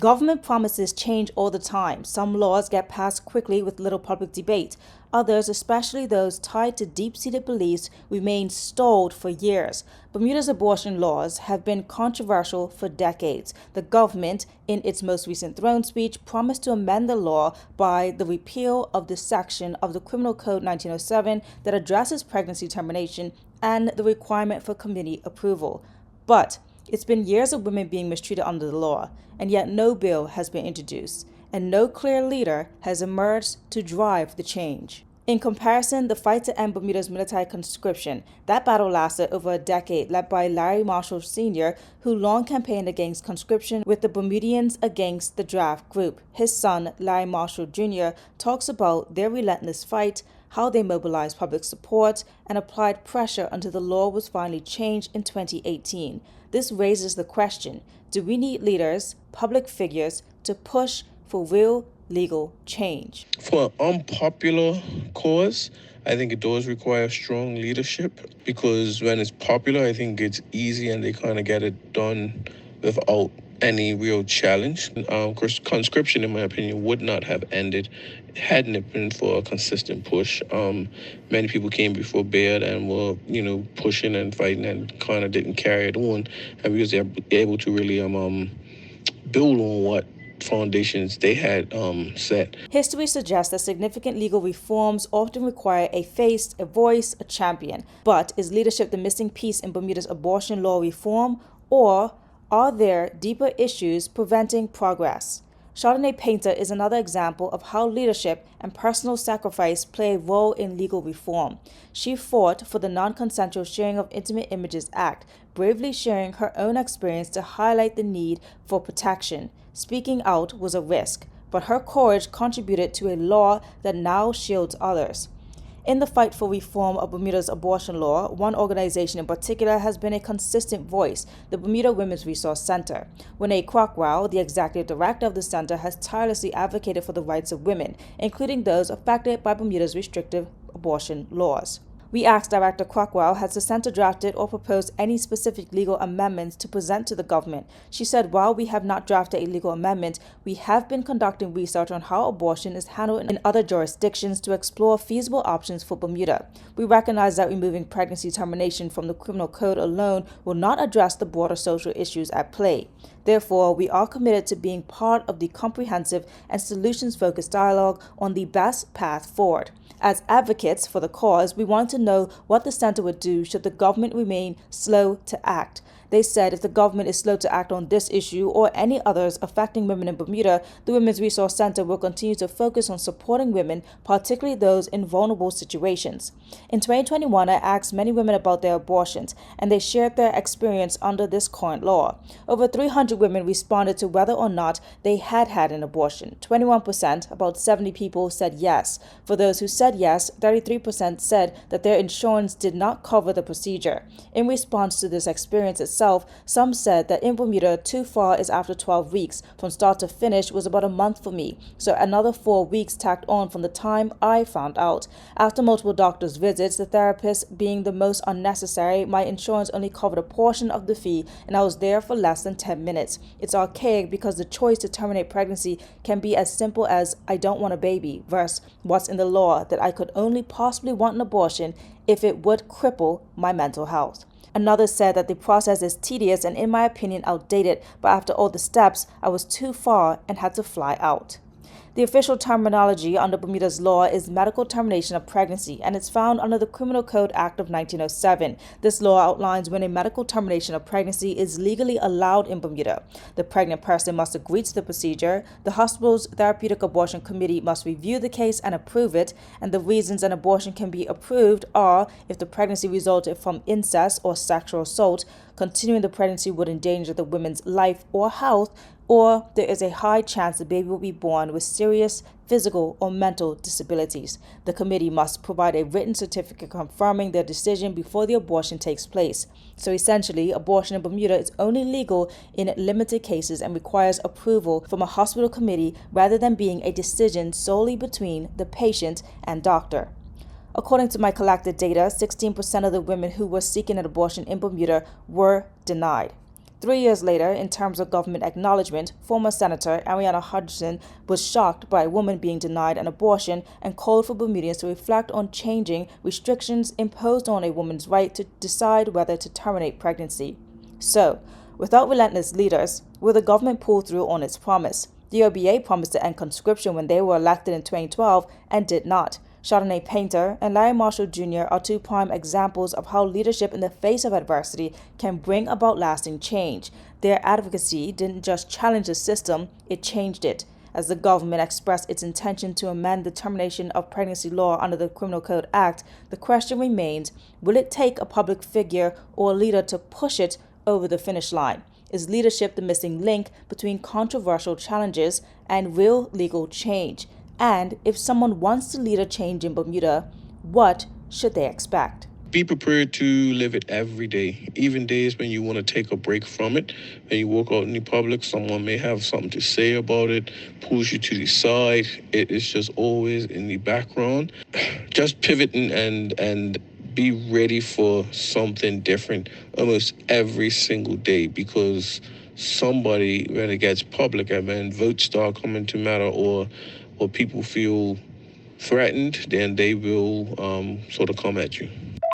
Government promises change all the time. Some laws get passed quickly with little public debate. Others, especially those tied to deep-seated beliefs, remain stalled for years. Bermuda's abortion laws have been controversial for decades. The government, in its most recent throne speech, promised to amend the law by the repeal of the section of the Criminal Code 1907 that addresses pregnancy termination and the requirement for committee approval. But it's been years of women being mistreated under the law, and yet no bill has been introduced, and no clear leader has emerged to drive the change. In comparison, the fight to end Bermuda's military conscription, that battle lasted over a decade, led by Larry Marshall Sr., who long campaigned against conscription with the Bermudians Against the Draft group. His son, Larry Marshall Jr., talks about their relentless fight, how they mobilized public support, and applied pressure until the law was finally changed in 2018. This raises the question, do we need leaders, public figures, to push for real legal change? For an unpopular cause, I think it does require strong leadership, because when it's popular, I think it's easy and they kind of get it done without any real challenge. Conscription, in my opinion, would not have ended hadn't it been for a consistent push. Many people came before Baird and were, pushing and fighting and kind of didn't carry it on, and we was able to really build on what foundations they had set. History suggests that significant legal reforms often require a face, a voice, a champion. But is leadership the missing piece in Bermuda's abortion law reform, or are there deeper issues preventing progress? Chardonnay Painter is another example of how leadership and personal sacrifice play a role in legal reform. She fought for the Non-Consensual Sharing of Intimate Images Act, bravely sharing her own experience to highlight the need for protection. Speaking out was a risk, but her courage contributed to a law that now shields others. In the fight for reform of Bermuda's abortion law, one organization in particular has been a consistent voice, the Bermuda Women's Resource Center. Renee Crockwell, the executive director of the center, has tirelessly advocated for the rights of women, including those affected by Bermuda's restrictive abortion laws. We asked Director Crockwell, has the center drafted or proposed any specific legal amendments to present to the government? She said, while we have not drafted a legal amendment, we have been conducting research on how abortion is handled in other jurisdictions to explore feasible options for Bermuda. We recognize that removing pregnancy termination from the criminal code alone will not address the broader social issues at play. Therefore, we are committed to being part of the comprehensive and solutions-focused dialogue on the best path forward. As advocates for the cause, we wanted to know what the center would do should the government remain slow to act. They said if the government is slow to act on this issue or any others affecting women in Bermuda, the Women's Resource Center will continue to focus on supporting women, particularly those in vulnerable situations. In 2021, I asked many women about their abortions, and they shared their experience under this current law. Over 300 women responded to whether or not they had had an abortion. 21%, about 70 people, said yes. For those who said yes, 33% said that their insurance did not cover the procedure. In response to this experience itself, some said that in Bermuda, too far is after 12 weeks. From start to finish was about a month for me, so another 4 weeks tacked on from the time I found out. After multiple doctor's visits, the therapist being the most unnecessary, my insurance only covered a portion of the fee, and I was there for less than 10 minutes. It's archaic because the choice to terminate pregnancy can be as simple as I don't want a baby versus what's in the law that I could only possibly want an abortion if it would cripple my mental health. Another said that the process is tedious and, in my opinion, outdated, but after all the steps, I was too far and had to fly out. The official terminology under Bermuda's law is medical termination of pregnancy, and it's found under the Criminal Code Act of 1907. This law outlines when a medical termination of pregnancy is legally allowed in Bermuda. The pregnant person must agree to the procedure, the hospital's therapeutic abortion committee must review the case and approve it, and the reasons an abortion can be approved are if the pregnancy resulted from incest or sexual assault, continuing the pregnancy would endanger the woman's life or health, or there is a high chance the baby will be born with serious physical or mental disabilities. The committee must provide a written certificate confirming their decision before the abortion takes place. So essentially, abortion in Bermuda is only legal in limited cases and requires approval from a hospital committee rather than being a decision solely between the patient and doctor. According to my collected data, 16% of the women who were seeking an abortion in Bermuda were denied. 3 years later, in terms of government acknowledgement, former Senator Ariana Hutchinson was shocked by a woman being denied an abortion and called for Bermudians to reflect on changing restrictions imposed on a woman's right to decide whether to terminate pregnancy. So, without relentless leaders, will the government pull through on its promise? The OBA promised to end conscription when they were elected in 2012 and did not. Chardonnay Painter and Larry Marshall Jr. are two prime examples of how leadership in the face of adversity can bring about lasting change. Their advocacy didn't just challenge the system, it changed it. As the government expressed its intention to amend the termination of pregnancy law under the Criminal Code Act, the question remains, will it take a public figure or a leader to push it over the finish line? Is leadership the missing link between controversial challenges and real legal change? And if someone wants to lead a change in Bermuda, what should they expect? Be prepared to live it every day, even days when you want to take a break from it. When you walk out in the public, someone may have something to say about it, pulls you to the side. It is just always in the background. Just pivot and be ready for something different almost every single day, because somebody, when it gets public and when votes start coming to matter, or people feel threatened, then they will sort of come at you.